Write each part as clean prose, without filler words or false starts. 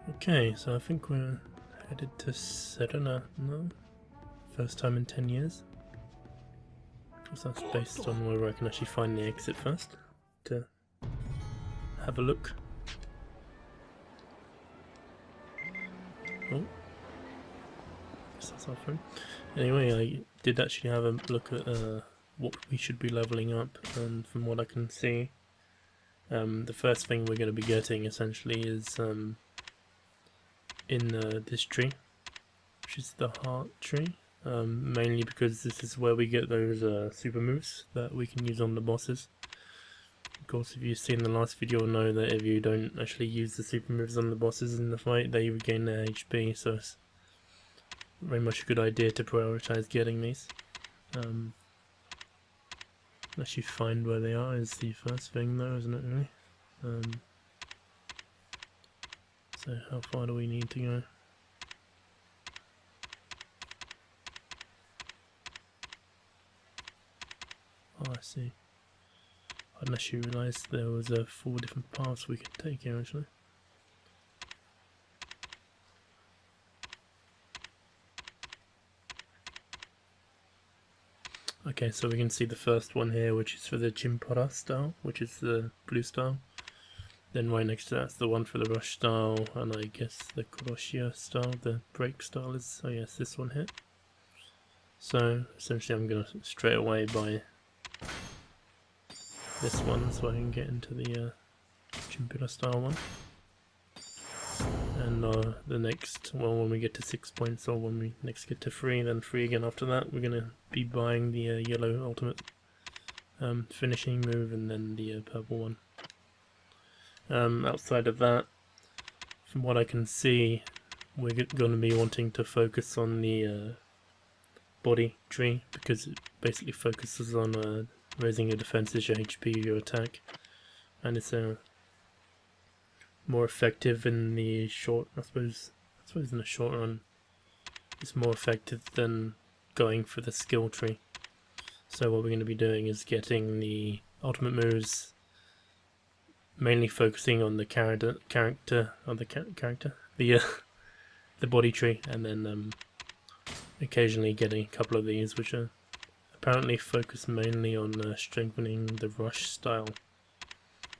Okay, so I think we're headed to Serena now. First time in 10 years. So that's based on where I can actually find the exit first to have a look. Oh, that's our phone. Anyway, I did actually have a look at what we should be leveling up, and from what I can see, the first thing we're going to be getting essentially is in this tree, which is the heart tree, mainly because this is where we get those super moves that we can use on the bosses. Of course, if you've seen the last video, you'll know that if you don't actually use the super moves on the bosses in the fight, they regain their HP, so it's very much a good idea to prioritize getting these. Actually find where they are is the first thing though, isn't it really? So how far do we need to go? Oh, I see. I didn't actually realise there was 4 different paths we could take here actually. Okay, so we can see the first one here, which is for the Chimpara style, which is the blue style. Then right next to that's the one for the rush style, and I guess the Kuroshia style, the break style is, oh yes, this one here. So essentially I'm going to straight away buy this one so I can get into the Chimpara style one. And the next, well, when we get to 6 points, or when we next get to 3, then 3 again after that, we're going to be buying the yellow ultimate finishing move, and then the purple one. Outside of that, from what I can see, we're going to be wanting to focus on the body tree, because it basically focuses on raising your defenses, your HP, your attack, and it's more effective in the short, I suppose in the short run, it's more effective than going for the skill tree. So what we're going to be doing is getting the ultimate moves, mainly focusing on the the body tree, and then occasionally getting a couple of these, which are apparently focused mainly on strengthening the rush style.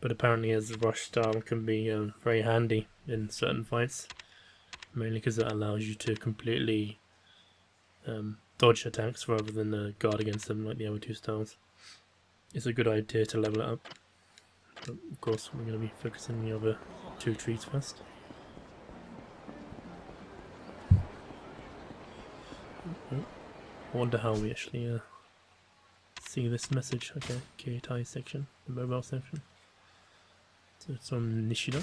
But apparently as the rush style can be very handy in certain fights, mainly because it allows you to completely dodge attacks rather than guard against them like the other 2 styles. It's a good idea to level it up, but of course we're going to be focusing on the other 2 trees first. I wonder how we actually see this message. Okay, Keitai section, the mobile section. So it's on Nishida.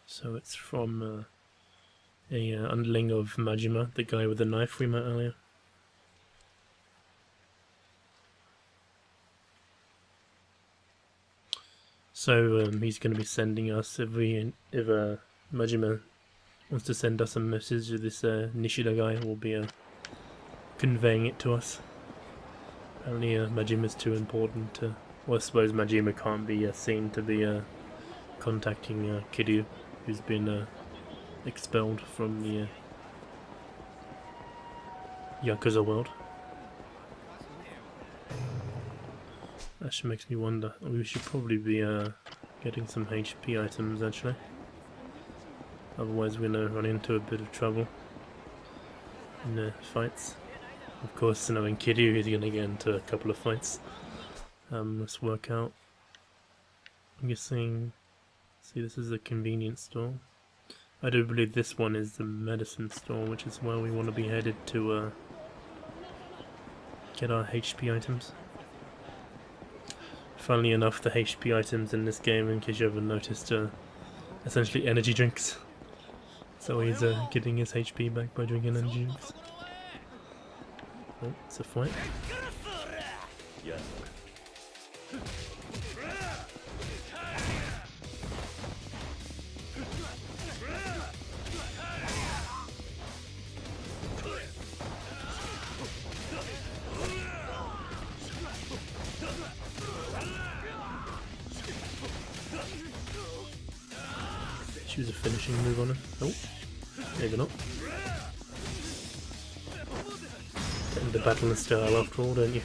So it's from a underling of Majima, the guy with the knife we met earlier. So he's going to be sending us, if Majima wants to send us a message, this Nishida guy will be conveying it to us. Apparently Majima's too important to, well, I suppose Majima can't be seen to be contacting Kiryu, who's been expelled from the Yakuza world. That actually makes me wonder, we should probably be getting some HP items actually. Otherwise we're going to run into a bit of trouble in the fights. Of course, knowing Kiryu, he's going to get into a couple of fights. Let's work out. I'm guessing, see, this is a convenience store. I do believe this one is the medicine store, which is where we want to be headed to get our HP items. Funnily enough, the HP items in this game, in case you haven't noticed, are essentially energy drinks. So he's getting his HP back by drinking energy drinks. Oh, it's a fight. Yeah. choose a finishing move on him. Oh, maybe not. Getting the battle style after all, don't you?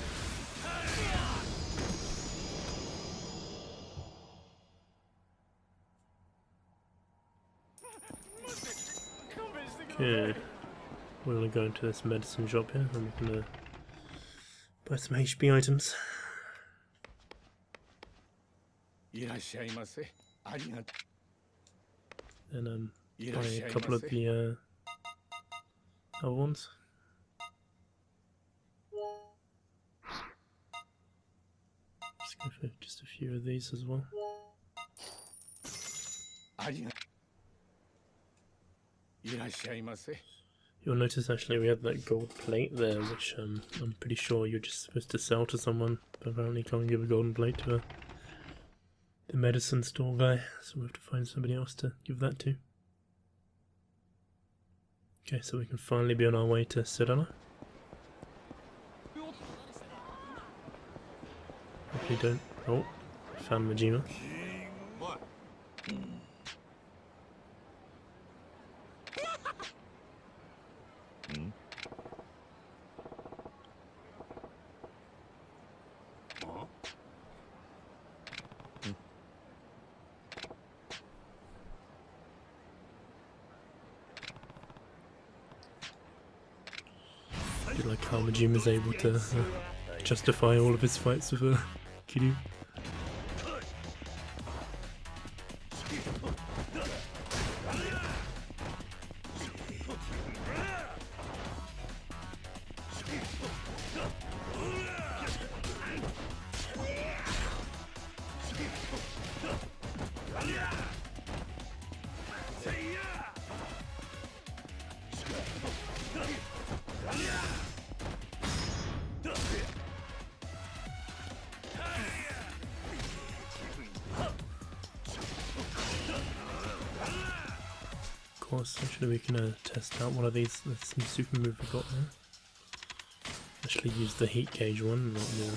Okay, we're gonna go into this medicine shop here and we can buy some HP items. いらっしゃいませ。ありがと And う。いらっ buy し a ゃい couple ま of せ。 the other ones. Just go for just a few of these as well. ありがとう。いらっしゃいませ。 You'll notice actually we have that gold plate there, which I'm pretty sure you're just supposed to sell to someone, but apparently can't give a golden plate to the medicine store guy, so we have to find somebody else to give that to. Okay, so we can finally be on our way to Sedona. Hopefully don't... Oh, found Majima. I do like how Majima's able to justify all of his fights with Kiryu. Of course, actually we can test out one of these. There's some super move we got there. Actually use the heat gauge one, not the...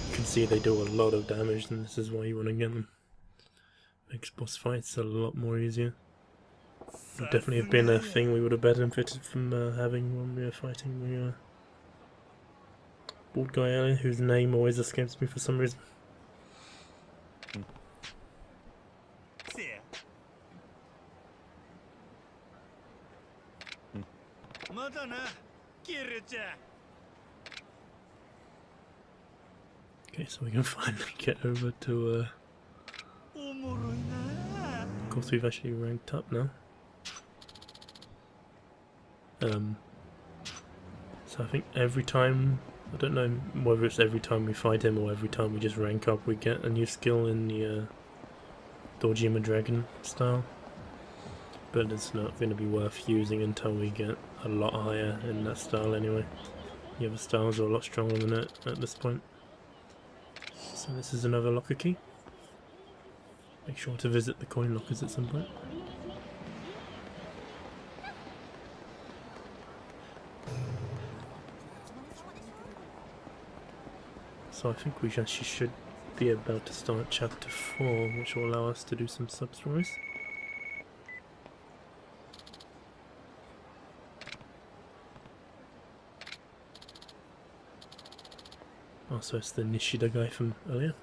You can see they do a lot of damage, and this is why you want to get them. Makes boss fights a lot more easier. Would definitely have been a thing we would have benefited from having when we were fighting the bald guy earlier, whose name always escapes me for some reason. Okay, so we can finally get over to of course we've actually ranked up now. So I think every time, I don't know whether it's every time we fight him or every time we just rank up we get a new skill in the Dojima Dragon style. But it's not going to be worth using until we get a lot higher in that style anyway. The other styles are a lot stronger than it at this point. So this is another locker key. Make sure to visit the coin lockers at some point. So I think we actually should be about to start chapter 4, which will allow us to do some sub-stories. Oh, so it's the Nishida guy from earlier.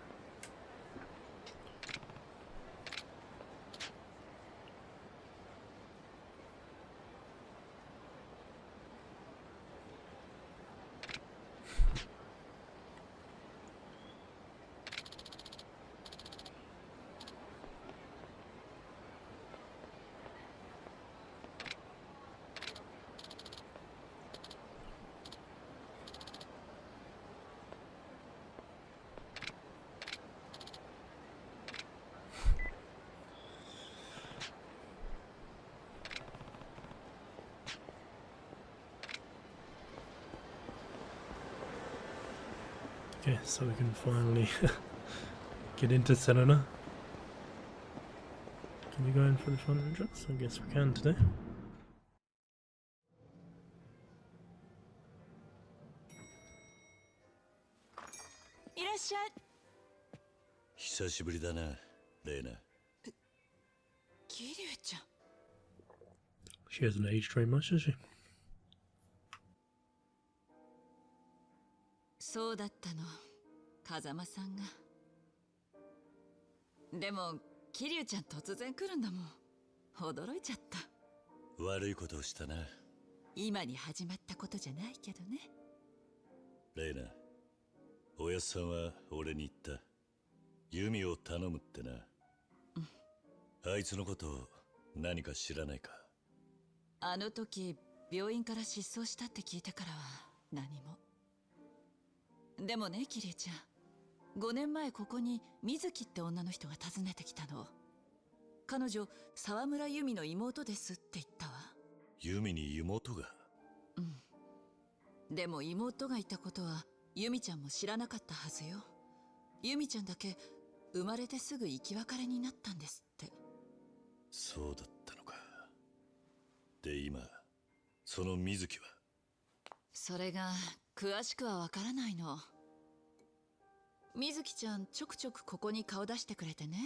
Okay, so we can finally get into Sedona. Can we go in for the front entrance? I guess we can today. 久しぶりだな、レイナ。桐生ちゃん。 She hasn't aged very much, has she? そうだったの、風間さんが。でも桐生ちゃん突然来るんだもん。驚いちゃった。悪いことをしたな。今に始まったことじゃないけどね。レイナ、おやっさんは俺に言った。ユミを頼むってな。あいつのこと何か知らないか？あの時病院から失踪したって聞いてからは何も。でもね、桐生ちゃん、5年前ここに水木って女の人が訪ねてきたの。彼女沢村由美の妹ですって言ったわ。ユミに妹が？でも妹がいたことは由美ちゃんも知らなかったはずよ。由美ちゃんだけ生まれてすぐ生き別れになったんですって。そうだったのか。で今その水木は？それが詳しくはわからないの。水木ちゃんちょくちょくここに顔出してくれてね。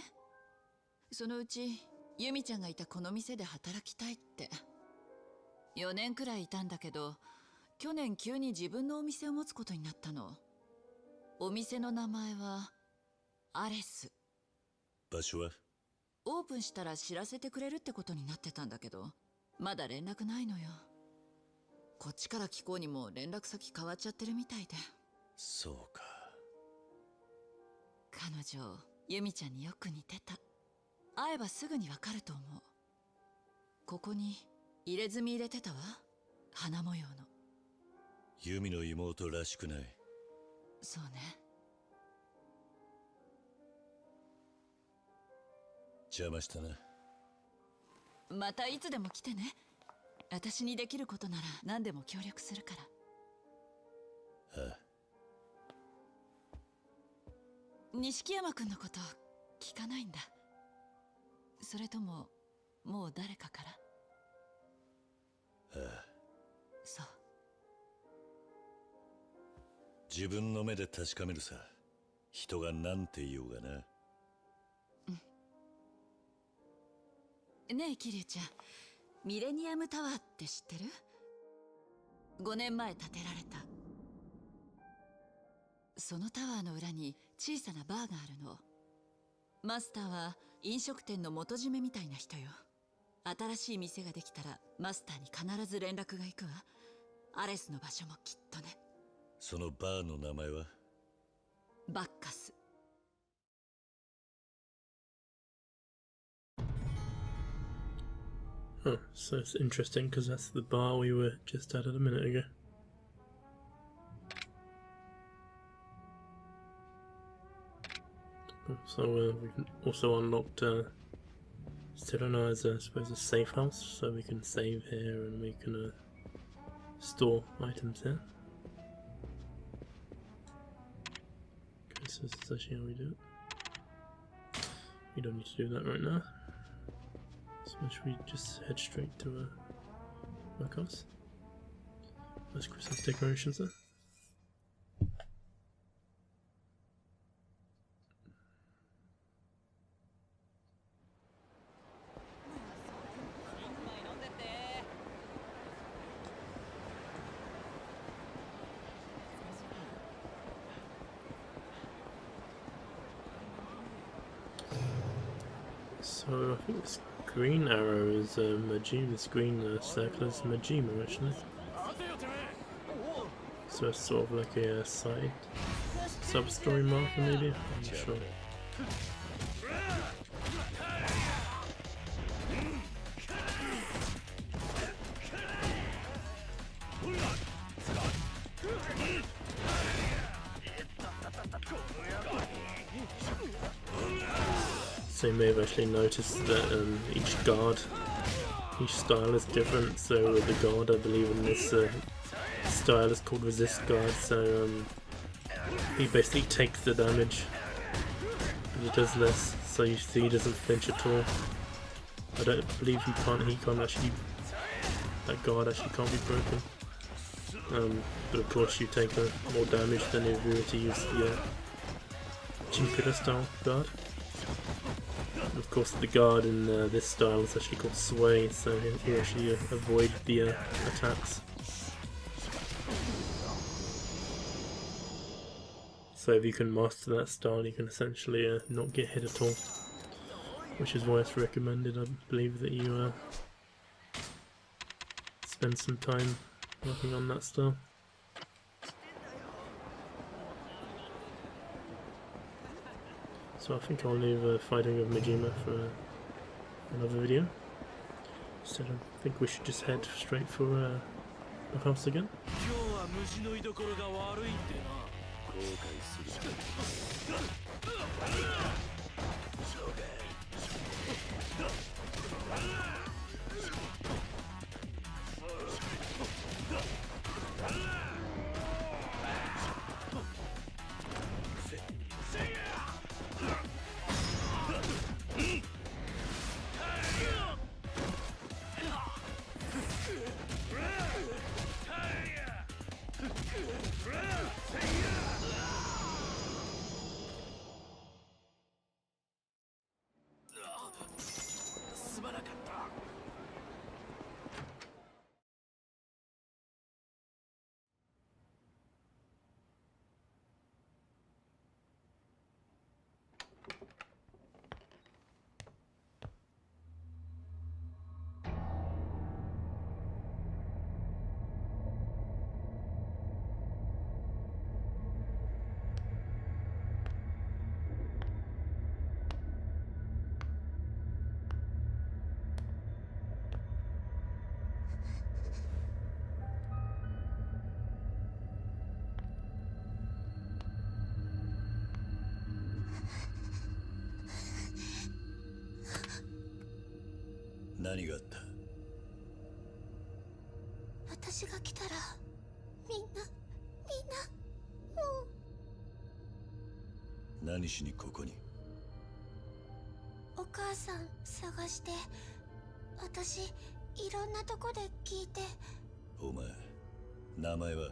そのうち由美ちゃんがいたこの店で働きたいって。4年くらいいたんだけど、去年急に自分のお店を持つことになったの。お店の名前はアレス。場所は？オープンしたら知らせてくれるってことになってたんだけど、まだ連絡ないのよ。こっちから聞こうにも連絡先変わっちゃってるみたいで。そうか。彼女由美ちゃんによく似てた。会えばすぐにわかると思う。ここに入れ墨入れてたわ、花模様の。ユミの妹らしくない。そうね。邪魔したな。またいつでも来てね。私にできることなら何でも協力するから。ああ。錦山君のこと聞かないんだ。それとももう誰かから？ああ。そう。自分の目で確かめるさ。人が何て言おうがな。ねえ桐生ちゃん、ミレニアムタワーって知ってる？5年前建てられた。そのタワーの裏に小さなバーがあるの。マスターは飲食店の元締めみたいな人よ。新しい店ができたらマスターに必ず連絡が行くわ。アレスの場所もきっとね。そのバーの名前は？バッカス。Oh, so it's interesting because that's the bar we were just at a minute ago. So we've also unlocked still know as I suppose a safe house, so we can save here and we can store items here. Okay, so this is actually how we do it. We don't need to do that right now. So should we just head straight to work house? Nice Christmas decorations there. So I think this green arrow is Majima, this green circle is Majima actually. So it's sort of like a side sub-story marker maybe, I'm not sure. So you may have actually noticed that each guard, each style is different. So the guard, I believe in this style is called resist guard, so he basically takes the damage, but he does less, so you see he doesn't flinch at all. I don't believe he can't actually, that guard actually can't be broken. But of course you take more damage than if you were to use the Chimpira style guard. And of course, the guard in this style is actually called Sway, so you actually avoid the attacks. So if you can master that style, you can essentially not get hit at all, which is why it's recommended. I believe that you spend some time working on that style. So I think I'll leave fighting with Majima for another video. So I think we should just head straight for the house again.何があった？私が来たらみんなもう。何しにここに？お母さん探して、私いろんなとこで聞いて。お前、名前は？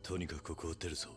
とにかくここを出るぞ。